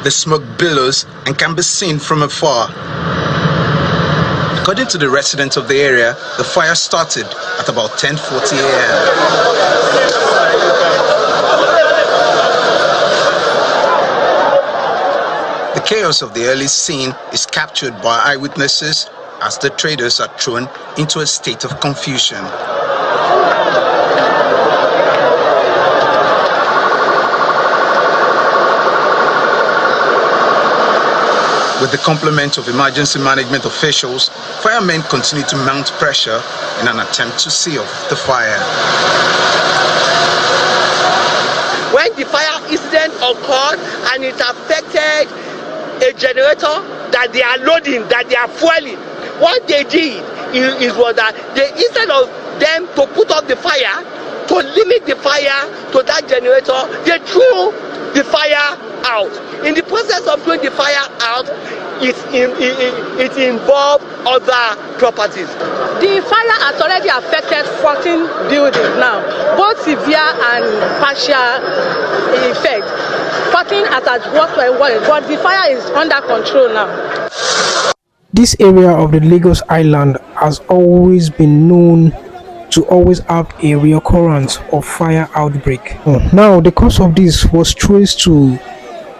The smoke billows and can be seen from afar. According to the residents of the area, the fire started at about 10:40 a.m. The chaos of the early scene is captured by eyewitnesses as the traders are thrown into a state of confusion. With the complement of emergency management officials, firemen continue to mount pressure in an attempt to see off the fire. When the fire incident occurred and it affected a generator that they are loading, that they are fueling, what they did was that instead of them to put out the fire, to limit the fire to that generator, they threw the fire out. In the process of throwing the fire out, it involved other properties. The fire has already affected 14 buildings now, both severe and partial effect. 14 has worked well, but the fire is under control now. This area of the Lagos Island has always been known to always have a reoccurrence of fire outbreak. Now, the cause of this was traced to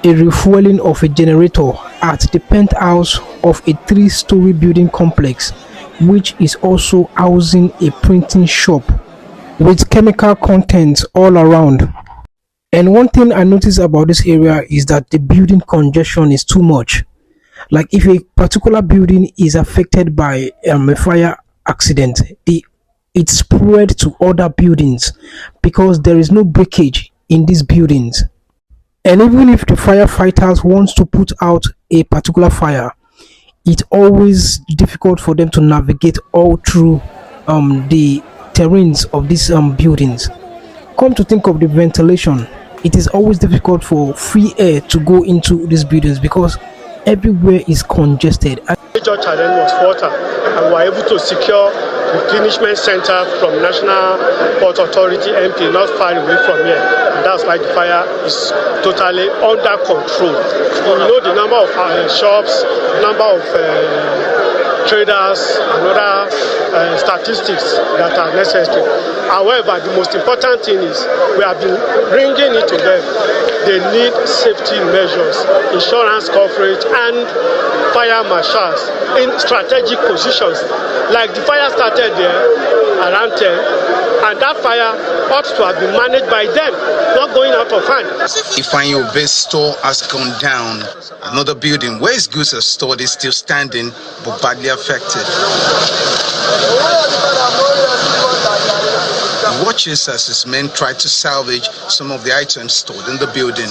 a refueling of a generator at the penthouse of a 3-story building complex, which is also housing a printing shop with chemical contents all around. And one thing I noticed about this area is that the building congestion is too much. Like if a particular building is affected by a fire accident, it spread to other buildings because there is no breakage in these buildings. And even if the firefighters want to put out a particular fire, it's always difficult for them to navigate all through the terrains of these buildings. Come to think of the ventilation, it is always difficult for free air to go into these buildings because everywhere is congested. The major challenge was water, and we were able to secure replenishment center from National Port Authority MP not far away from here, and that's why the fire is totally under control. You know the number of shops, number of traders and other statistics that are necessary. However, the most important thing is we have been bringing it to them. They need safety measures, insurance coverage, and fire marshals in strategic positions. Like the fire started there around 10, and that fire ought to have been managed by them, not going out of hand. Ifanyo Base store has gone down. Another building where his goods are stored is still standing but badly affected. He watches as his men try to salvage some of the items stored in the building.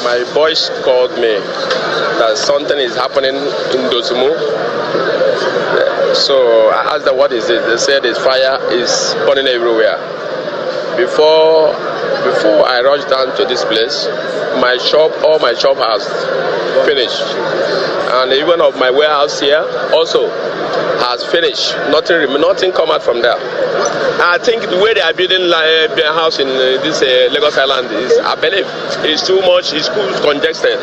My boys called me that something is happening in Dozumu. So I asked them what is it. They said this fire is burning everywhere. Before I rushed down to this place, all my shop has finished. And even of my warehouse here also has finished. Nothing come out from there. I think the way they are building a house in this Lagos Island is, I believe, is too much. It's too congested,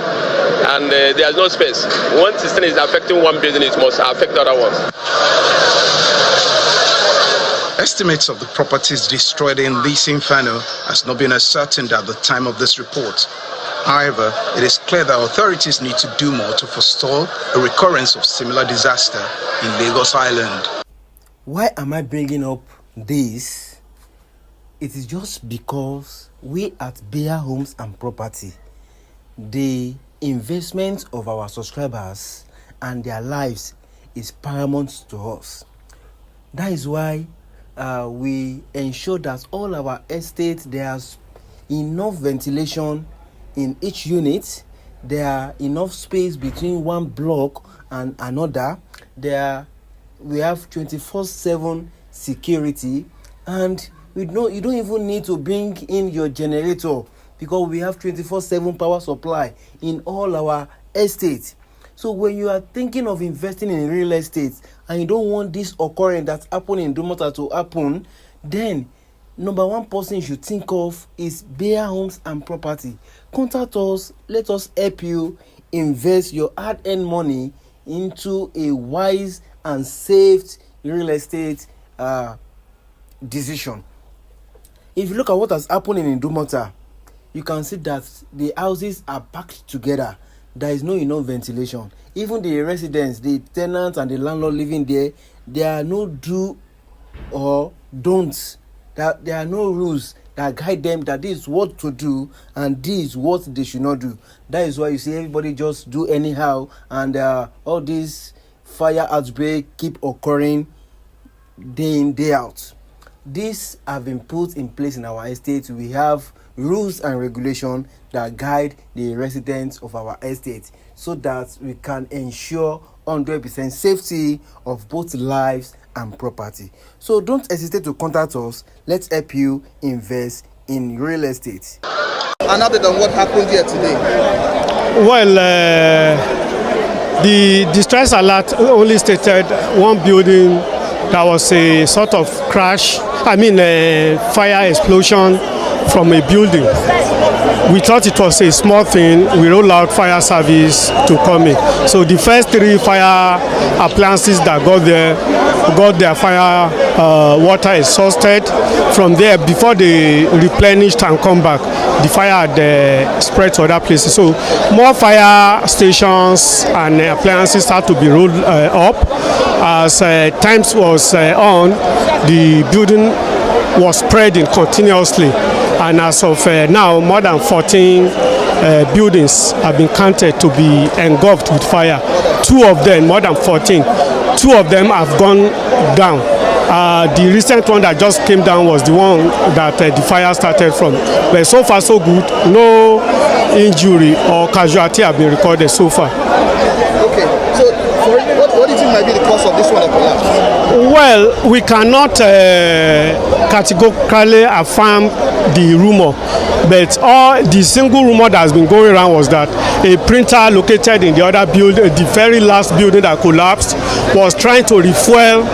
and there's no space. Once this thing is affecting one building, it must affect the other ones. Estimates of the properties destroyed in this inferno has not been ascertained at the time of this report. However, it is clear that authorities need to do more to forestall a recurrence of similar disaster in Lagos Island. Why am I bringing up this? It is just because we at Bear Homes and Property, the investment of our subscribers and their lives is paramount to us. That is why we ensure that all our estates, there's enough ventilation in each unit, there are enough space between one block and another, we have 24/7 security, and you don't even need to bring in your generator because we have 24/7 power supply in all our estates. So when you are thinking of investing in real estate and you don't want this occurrence that happened in Idumota to happen, then number one person you should think of is Bear Homes and Property. Contact us. Let us help you invest your hard-earned money into a wise and safe real estate decision. If you look at what has happened in Idumota, you can see that the houses are packed together. There is no enough ventilation. Even the residents, the tenants and the landlord living there, there are no do or don'ts. There are no rules that guide them that this is what to do and this is what they should not do. That is why you see everybody just do anyhow, and all these fire outbreak keep occurring day in, day out. These have been put in place in our estate. We have rules and regulations that guide the residents of our estate so that we can ensure 100% safety of both lives and property. So don't hesitate to contact us. Let's help you invest in real estate. And other than what happened here today? Well, the distress alert only stated one building that was a sort of crash, fire explosion from a building. We thought it was a small thing. We rolled out fire service to come in. So the first 3 fire appliances that got their fire water exhausted. From there, before they replenished and come back, the fire had spread to other places. So more fire stations and appliances had to be rolled up. As times was on, the building was spreading continuously, and as of now, more than 14 buildings have been counted to be engulfed with fire. 2 of them, more than 14, 2 of them have gone down. The recent one that just came down was the one that the fire started from. But so far so good, no injury or casualty have been recorded so far. Okay, so what do you think might be the cause of this one that collapsed? Well, we cannot categorically affirm the rumor, but the single rumor that has been going around was that a printer located in the other building, the very last building that collapsed, was trying to refuel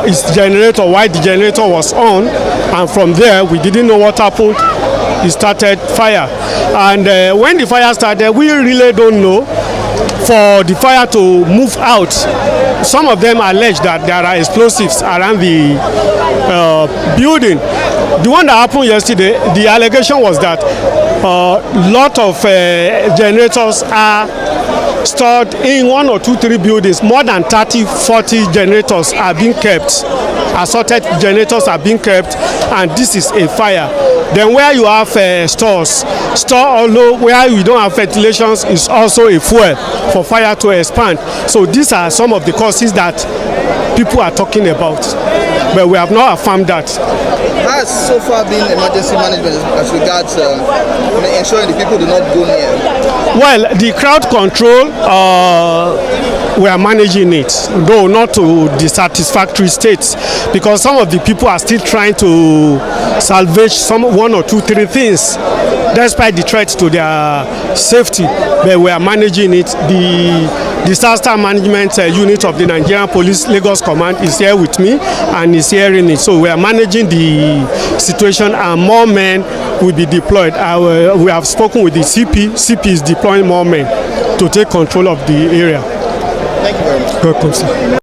its generator while the generator was on, and from there we didn't know what happened. It started fire, and when the fire started, we really don't know. For the fire to move out, some of them allege that there are explosives around the building. The one that happened yesterday, the allegation was that a lot of generators are stored in 1 or 2, 3 buildings. More than 30, 40 generators are being kept. Assorted generators are being kept, and this is a fire. Then where you have stores, although where you don't have ventilations, is also a fuel for fire to expand. So these are some of the causes that people are talking about, but we have not affirmed that. Has so far been emergency management as regards ensuring the people do not go near? Well, the crowd control, we are managing it, though not to the satisfactory state, because some of the people are still trying to salvage 1 or 2, 3 things, despite the threat to their safety. But we are managing it. The disaster management unit of the Nigerian Police Lagos Command is here with me and is hearing it. So we are managing the situation, and more men will be deployed. We have spoken with the CP. CP is deploying more men to take control of the area. Thank you very much. Welcome, sir.